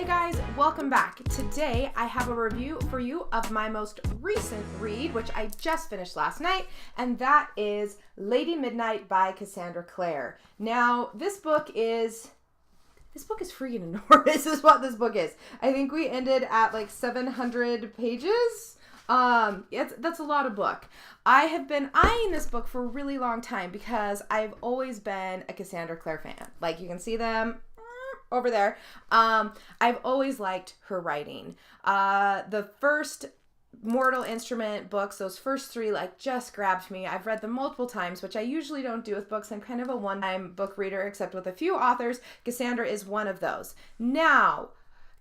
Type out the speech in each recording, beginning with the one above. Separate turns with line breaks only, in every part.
Hey guys, welcome back. Today I have a review for you of my most recent read, which I just finished last night, and that is Lady Midnight by Cassandra Clare. Now, this book is freaking enormous is what this book is. I think we ended at like 700 pages. That's a lot of book. I have been eyeing this book for a really long time because I've always been a Cassandra Clare fan. Like, you can see them over there. I've always liked her writing. The first Mortal Instrument books, those first three, like, just grabbed me. I've read them multiple times, which I usually don't do with books. I'm kind of a one-time book reader, except with a few authors. Cassandra is one of those. Now,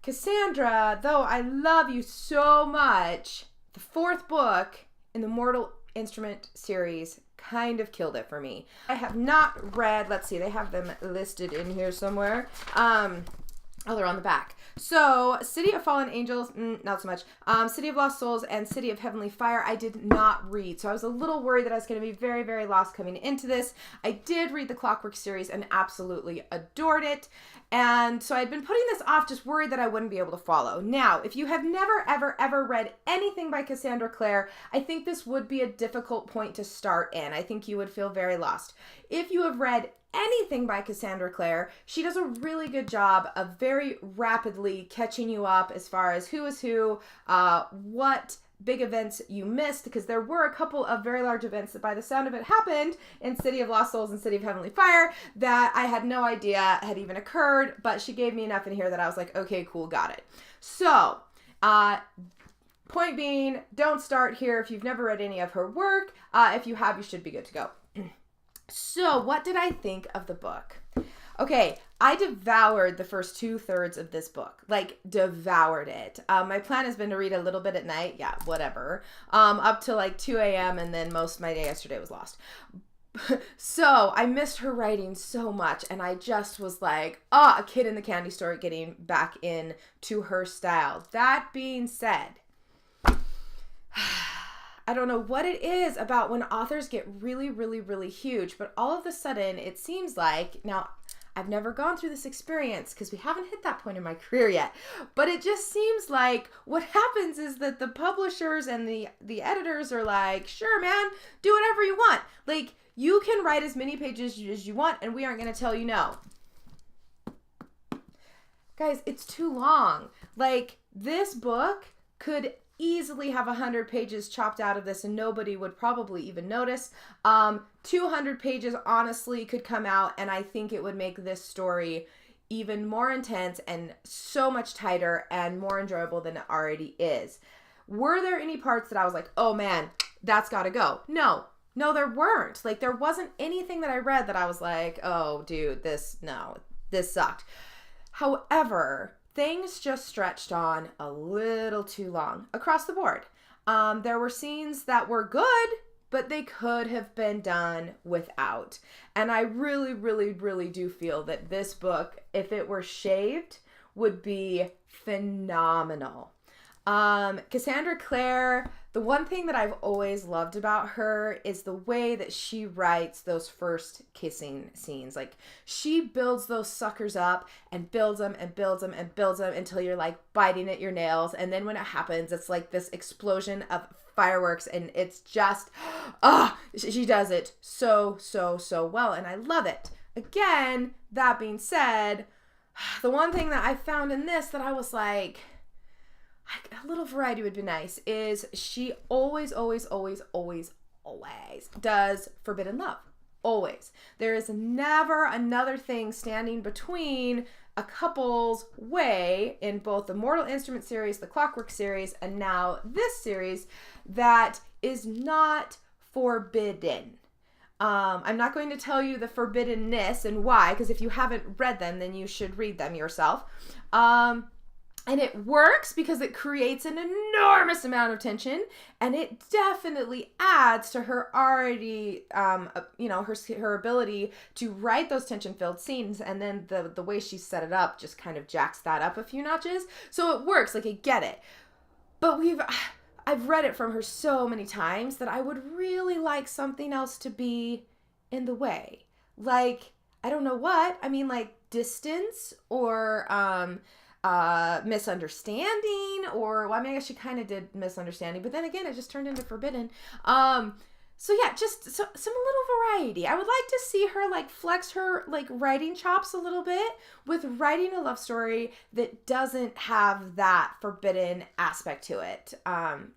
Cassandra, though I love you so much, the fourth book in the Mortal Instrument series kind of killed it for me. I have not read, let's see, they have them listed in here somewhere. Oh, they're on the back. So, City of Fallen Angels, not so much. City of Lost Souls and City of Heavenly Fire, I did not read. So I was a little worried that I was going to be very, very lost coming into this. I did read the Clockwork series and absolutely adored it. And so I'd been putting this off, just worried that I wouldn't be able to follow. Now, if you have never, ever, ever read anything by Cassandra Clare, I think this would be a difficult point to start in. I think you would feel very lost. If you have read anything by Cassandra Clare, she does a really good job of very rapidly catching you up as far as who is who, what big events you missed, because there were a couple of very large events that by the sound of it happened in City of Lost Souls and City of Heavenly Fire that I had no idea had even occurred, but she gave me enough in here that I was like, okay, cool, got it. So, point being, don't start here if you've never read any of her work. If you have, you should be good to go. So, what did I think of the book? Okay, I devoured the first 2/3 of this book, like devoured it. My plan has been to read a little bit at night, yeah, whatever, up to like 2 a.m. and then most of my day yesterday was lost. So I missed her writing so much, and I just was like, a kid in the candy store getting back into her style. That being said, I don't know what it is about when authors get really, really, really huge, but all of a sudden it seems like, now I've never gone through this experience because we haven't hit that point in my career yet, but it just seems like what happens is that the publishers and the editors are like, sure, man, do whatever you want. Like, you can write as many pages as you want and we aren't going to tell you no. Guys, it's too long. Like, this book could easily have 100 pages chopped out of this and nobody would probably even notice. 200 pages honestly could come out and I think it would make this story even more intense and so much tighter and more enjoyable than it already is. Were there any parts that I was like, oh man, that's gotta go? No, there weren't. Like, there wasn't anything that I read that I was like, oh dude, this sucked. However, things just stretched on a little too long across the board. There were scenes that were good, but they could have been done without. And I really, really, really do feel that this book, if it were shaved, would be phenomenal. Cassandra Clare, the one thing that I've always loved about her is the way that she writes those first kissing scenes. Like, she builds those suckers up and builds them and builds them and builds them until you're like biting at your nails. And then when it happens, it's like this explosion of fireworks and it's just, she does it so, so, so well. And I love it. Again, that being said, the one thing that I found in this that I was like, a little variety would be nice, is she always does forbidden love. Always. There is never another thing standing between a couple's way in both the Mortal Instrument series, the Clockwork series, and now this series that is not forbidden. I'm not going to tell you the forbiddenness and why, because if you haven't read them, then you should read them yourself. And it works because it creates an enormous amount of tension, and it definitely adds to her already, her ability to write those tension-filled scenes, and then the way she set it up just kind of jacks that up a few notches. So it works, like, I get it. But I've read it from her so many times that I would really like something else to be in the way. Like, I don't know what. I mean, like, distance or misunderstanding, or, well, I mean, I guess she kind of did misunderstanding, but then again, it just turned into forbidden. So yeah, just some little variety. I would like to see her like flex her like writing chops a little bit with writing a love story that doesn't have that forbidden aspect to it.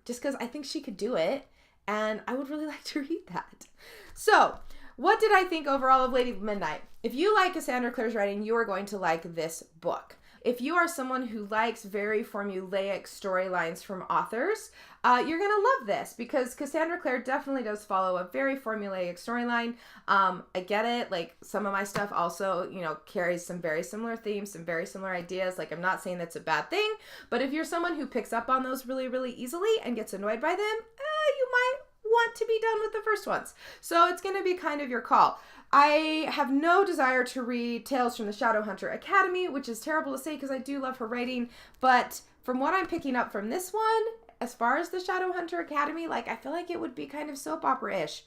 Just because I think she could do it, and I would really like to read that. So, what did I think overall of Lady Midnight? If you like Cassandra Clare's writing, you are going to like this book. If you are someone who likes very formulaic storylines from authors, you're going to love this, because Cassandra Clare definitely does follow a very formulaic storyline. I get it. Like, some of my stuff also, you know, carries some very similar themes, some very similar ideas. Like, I'm not saying that's a bad thing, but if you're someone who picks up on those really, really easily and gets annoyed by them, you might want to be done with the first ones. So it's going to be kind of your call. I have no desire to read Tales from the Shadowhunter Academy, which is terrible to say because I do love her writing, but from what I'm picking up from this one, as far as the Shadowhunter Academy, like, I feel like it would be kind of soap opera-ish.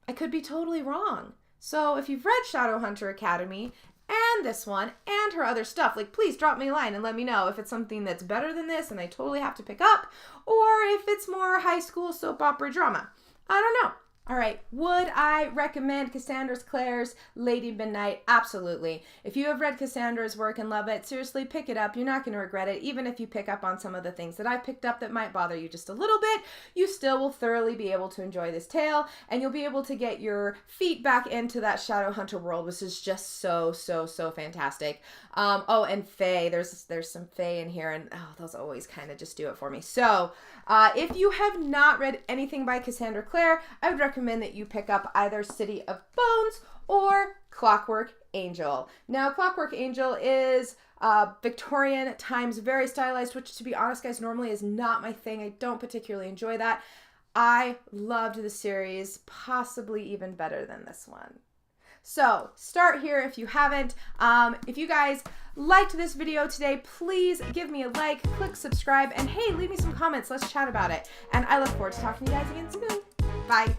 I could be totally wrong. So if you've read Shadowhunter Academy and this one and her other stuff, like, please drop me a line and let me know if it's something that's better than this and I totally have to pick up, or if it's more high school soap opera drama. I don't know. All right, would I recommend Cassandra Clare's Lady Midnight? Absolutely. If you have read Cassandra's work and love it, seriously, pick it up. You're not going to regret it. Even if you pick up on some of the things that I picked up that might bother you just a little bit, you still will thoroughly be able to enjoy this tale, and you'll be able to get your feet back into that Shadowhunter world, which is just so, so, so fantastic. Oh, and Fae. There's some Fae in here, and those always kind of just do it for me. So, if you have not read anything by Cassandra Clare, I would recommend that you pick up either City of Bones or Clockwork Angel. Now, Clockwork Angel is Victorian times, very stylized, which, to be honest, guys, normally is not my thing. I don't particularly enjoy that. I loved the series, possibly even better than this one. So start here if you haven't. If you guys liked this video today, please give me a like, click subscribe, and hey, leave me some comments. Let's chat about it. And I look forward to talking to you guys again soon. Bye.